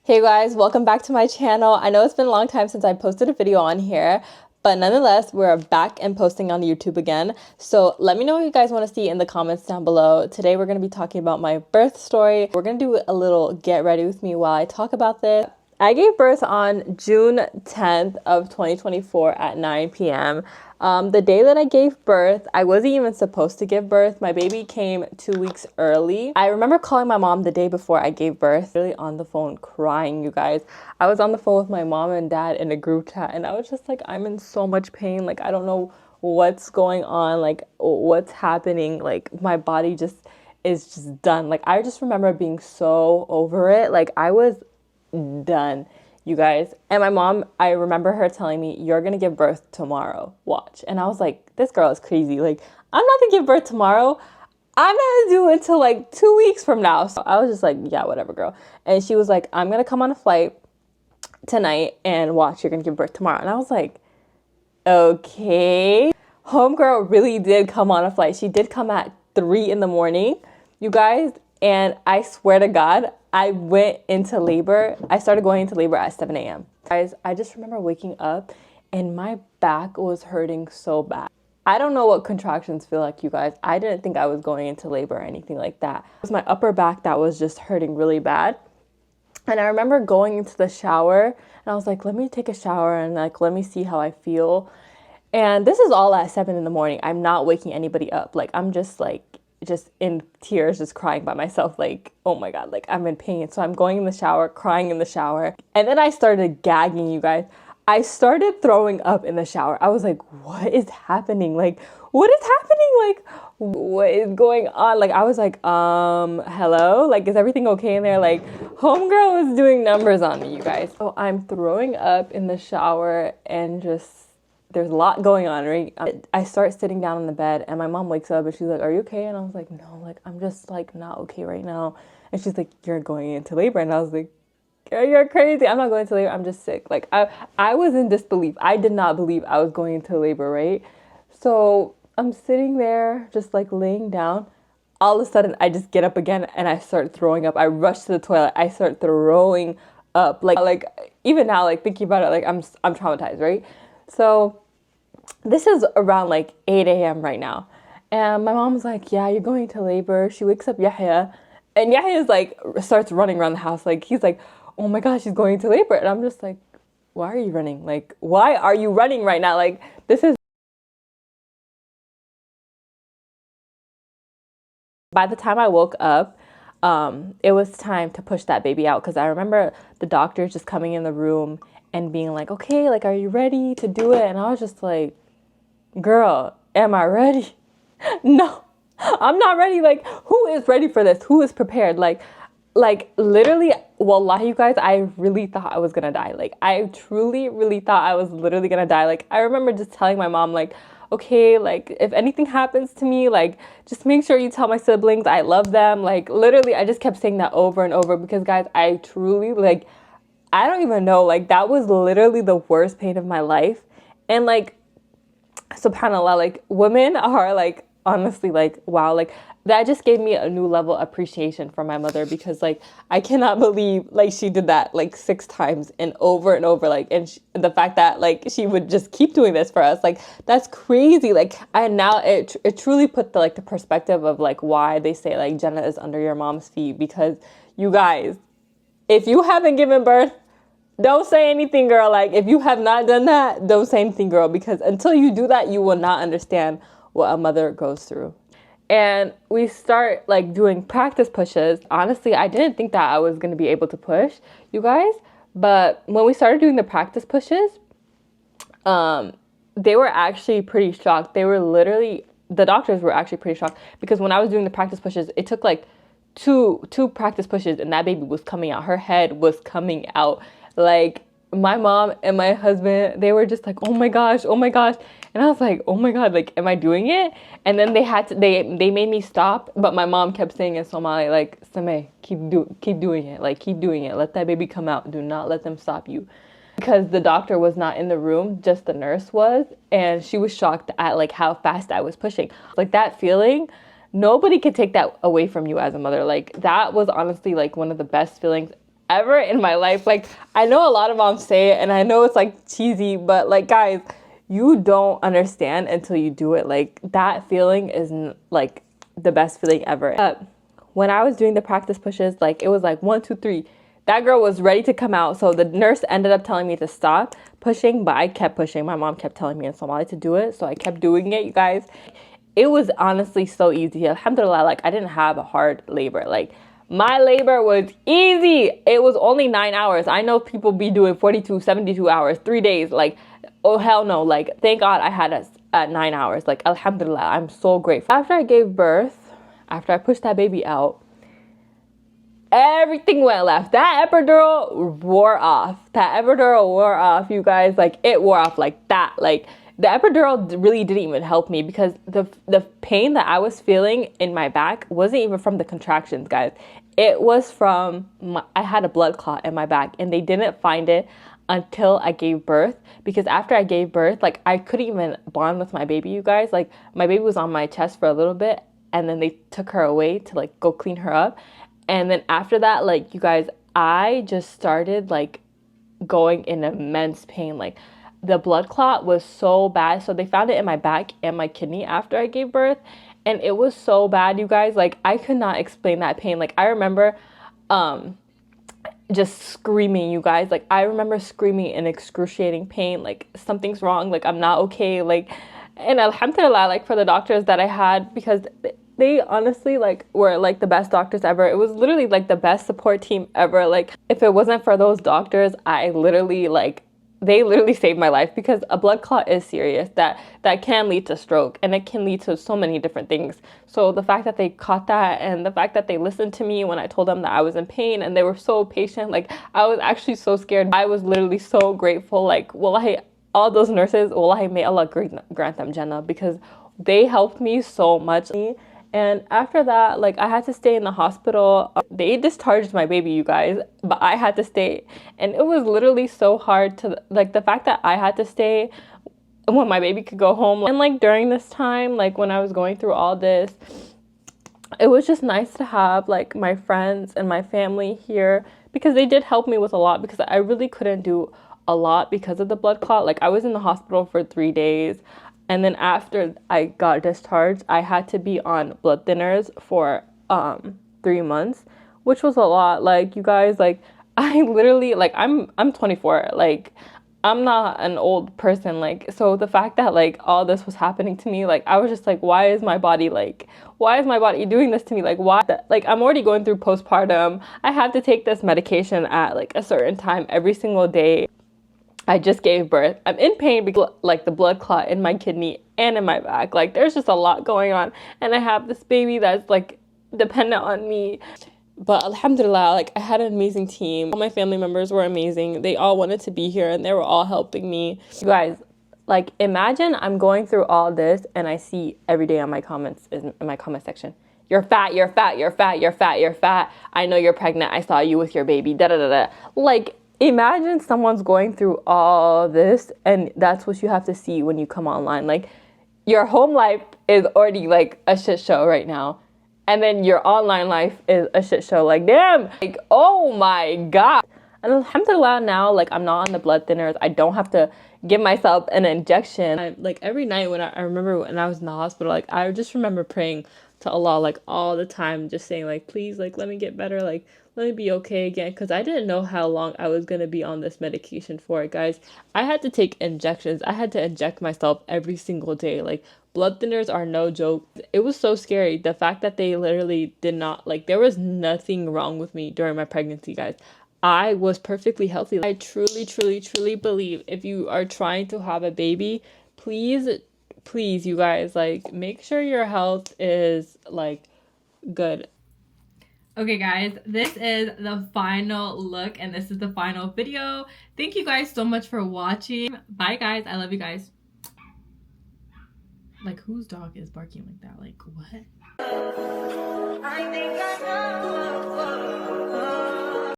Hey guys, welcome back to my channel. I know it's been a long time since I posted a video on here, but nonetheless, we're back and posting on YouTube again. So let me know what you guys want to see in the comments down below. Today we're going to be talking about my birth story. We're going to do a little get ready with me while I talk about this. I gave birth on June 10th of 2024 at 9 p.m. The day that I gave birth, I wasn't even supposed to give birth. My baby came 2 weeks early. I remember calling my mom the day before I gave birth, really on the phone crying, you guys. I was on the phone with my mom and dad in a group chat, and I was just like, I'm in so much pain. Like, I don't know what's going on, like, what's happening. Like, my body just is just done. Like, I just remember being so over it. Like, I was done, you guys. And my mom, I remember her telling me, you're gonna give birth tomorrow, watch. And I was like, this girl is crazy. Like, I'm not gonna give birth tomorrow. I'm not gonna do it until like 2 weeks from now. So I was just like, yeah, whatever, girl. And she was like, I'm gonna come on a flight tonight and watch, you're gonna give birth tomorrow. And I was like, okay. Homegirl really did come on a flight. She did come at 3 in the morning, you guys. And I swear to God, I went into labor. I started going into labor at 7 a.m. Guys, I just remember waking up and my back was hurting so bad. I don't know what contractions feel like, you guys. I didn't think I was going into labor or anything like that. It was my upper back that was just hurting really bad. And I remember going into the shower and I was like, let me take a shower and like, let me see how I feel. And this is all at 7 in the morning. I'm not waking anybody up. Like, I'm just in tears, just crying by myself, like, oh my God, like, I'm in pain. So I'm going in the shower, crying in the shower. And then I started gagging, you guys. I started throwing up in the shower. I was like, what is happening? Like, what is happening? Like, what is going on? Like, I was like, hello? Like, is everything okay in there? Like, homegirl was doing numbers on me, you guys. So I'm throwing up in the shower and just, there's a lot going on, right? I start sitting down in the bed and my mom wakes up and she's like, are you okay? And I was like, no, like, I'm just like not okay right now. And she's like, you're going into labor. And I was like, you're crazy. I'm not going into labor. I'm just sick. Like, I was in disbelief. I did not believe I was going into labor, right? So I'm sitting there just like laying down. All of a sudden, I just get up again and I start throwing up. I rush to the toilet. I start throwing up. Like even now, like thinking about it, like I'm traumatized, right? So this is around like 8 a.m. right now. And my mom's like, yeah, you're going to labor. She wakes up Yahya. And Yahya's like, starts running around the house. Like, he's like, oh my gosh, she's going to labor. And I'm just like, why are you running? Like, why are you running right now? Like, this is. By the time I woke up, it was time to push that baby out. Because I remember the doctors just coming in the room and being like, okay, like, are you ready to do it? And I was just like, girl, am I ready? No, I'm not ready. Like, who is ready for this? Who is prepared? Like literally, wallahi, you guys, I really thought I was gonna die. Like, I truly, really thought I was literally gonna die. Like, I remember just telling my mom, like, okay, like, if anything happens to me, like, just make sure you tell my siblings I love them. Like, literally, I just kept saying that over and over because, guys, I truly, like, I don't even know, like, that was literally the worst pain of my life. And like, subhanallah, like, women are like, honestly, like, wow, like, that just gave me a new level of appreciation for my mother because, like, I cannot believe, like, she did that like 6 times and over, like, and the fact that, like, she would just keep doing this for us, like, that's crazy. Like, and now it truly put the, like, the perspective of, like, why they say, like, Jannah is under your mom's feet. Because, you guys, if you haven't given birth, don't say anything, girl. Like, if you have not done that, don't say anything, girl, because until you do that, you will not understand what a mother goes through. And we start like doing practice pushes. Honestly, I didn't think that I was going to be able to push, you guys. But when we started doing the practice pushes, they were actually pretty shocked. They were literally, the doctors were actually pretty shocked because when I was doing the practice pushes, it took like two practice pushes and that baby was coming out. Her head was coming out. Like, my mom and my husband, they were just like, oh my gosh. And I was like, oh my God, like, am I doing it? And then they made me stop, but my mom kept saying in Somali, like, Sameh, keep doing it. Like, keep doing it. Let that baby come out. Do not let them stop you. Because the doctor was not in the room, just the nurse was. And she was shocked at like how fast I was pushing. Like, that feeling, nobody could take that away from you as a mother. Like, that was honestly like one of the best feelings ever in my life. Like, I know a lot of moms say it and I know it's like cheesy, but like, guys, you don't understand until you do it. Like, that feeling is like the best feeling ever. When I was doing the practice pushes, like, it was like 1, 2, 3. That girl was ready to come out. So the nurse ended up telling me to stop pushing, but I kept pushing. My mom kept telling me in Somali to do it. So I kept doing it, you guys. It was honestly so easy. Alhamdulillah, like, I didn't have a hard labor. Like, my labor was easy. It was only 9 hours. I know people be doing 42, 72 hours, 3 days. Like, oh, hell no. Like, thank God I had us at 9 hours. Like, alhamdulillah, I'm so grateful. After I gave birth, after I pushed that baby out, everything went left. That epidural wore off. You guys. Like, it wore off like that. Like, the epidural really didn't even help me because the pain that I was feeling in my back wasn't even from the contractions, guys. It was from I had a blood clot in my back, and they didn't find it until I gave birth, because after I gave birth, like, I couldn't even bond with my baby, you guys. Like, my baby was on my chest for a little bit, and then they took her away to like go clean her up. And then after that, like, you guys, I just started like going in immense pain. Like, the blood clot was so bad. So they found it in my back and my kidney after I gave birth. And it was so bad, you guys. Like, I could not explain that pain. Like, I remember just screaming, you guys. Like, I remember screaming in excruciating pain. Like, something's wrong. Like, I'm not okay. Like, and alhamdulillah, like, for the doctors that I had, because they honestly, like, were like the best doctors ever. It was literally like the best support team ever. Like, if it wasn't for those doctors, I literally, like, they literally saved my life, because a blood clot is serious. That can lead to stroke, and it can lead to so many different things. So the fact that they caught that, and the fact that they listened to me when I told them that I was in pain, and they were so patient. Like, I was actually so scared. I was literally so grateful. Like, wallahi, all those nurses, wallahi, may Allah grant them Jannah, because they helped me so much. And after that, like, I had to stay in the hospital. They discharged my baby, you guys, but I had to stay. And it was literally so hard to, like, the fact that I had to stay when my baby could go home. And like, during this time, like, when I was going through all this, it was just nice to have like my friends and my family here, because they did help me with a lot, because I really couldn't do a lot because of the blood clot. Like, I was in the hospital for 3 days. And then after I got discharged, I had to be on blood thinners for 3 months, which was a lot. Like, you guys, like, I literally, like, I'm 24. Like, I'm not an old person. Like, so the fact that like all this was happening to me, like, I was just like, why is my body doing this to me? Like, why? Like, I'm already going through postpartum. I have to take this medication at like a certain time every single day. I just gave birth. I'm in pain because like the blood clot in my kidney and in my back. Like, there's just a lot going on. And I have this baby that's like dependent on me. But alhamdulillah, like, I had an amazing team. All my family members were amazing. They all wanted to be here and they were all helping me. You guys, like, imagine I'm going through all this and I see every day on my comments, in my comment section, you're fat, you're fat, you're fat, you're fat, you're fat. I know you're pregnant. I saw you with your baby. Da da da da. Like, imagine someone's going through all this and that's what you have to see when you come online. Like, your home life is already like a shit show right now, and then your online life is a shit show. Like, damn, like, oh my God. And alhamdulillah, now, like, I'm not on the blood thinners. I don't have to give myself an injection. Like, every night when I remember when I was in the hospital, like, I just remember praying to Allah, like, all the time, just saying, like, please, like, let me get better, like, let me be okay again, because I didn't know how long I was going to be on this medication for, guys. I had to take injections. I had to inject myself every single day. Like, blood thinners are no joke. It was so scary. The fact that they literally did not, like, there was nothing wrong with me during my pregnancy, guys. I was perfectly healthy. I truly, truly, truly believe if you are trying to have a baby, please, you guys, like, make sure your health is, like, good. Okay, guys, this is the final look and this is the final video. Thank you guys so much for watching. Bye, guys. I love you guys. Like, whose dog is barking like that? Like, what? I think I know.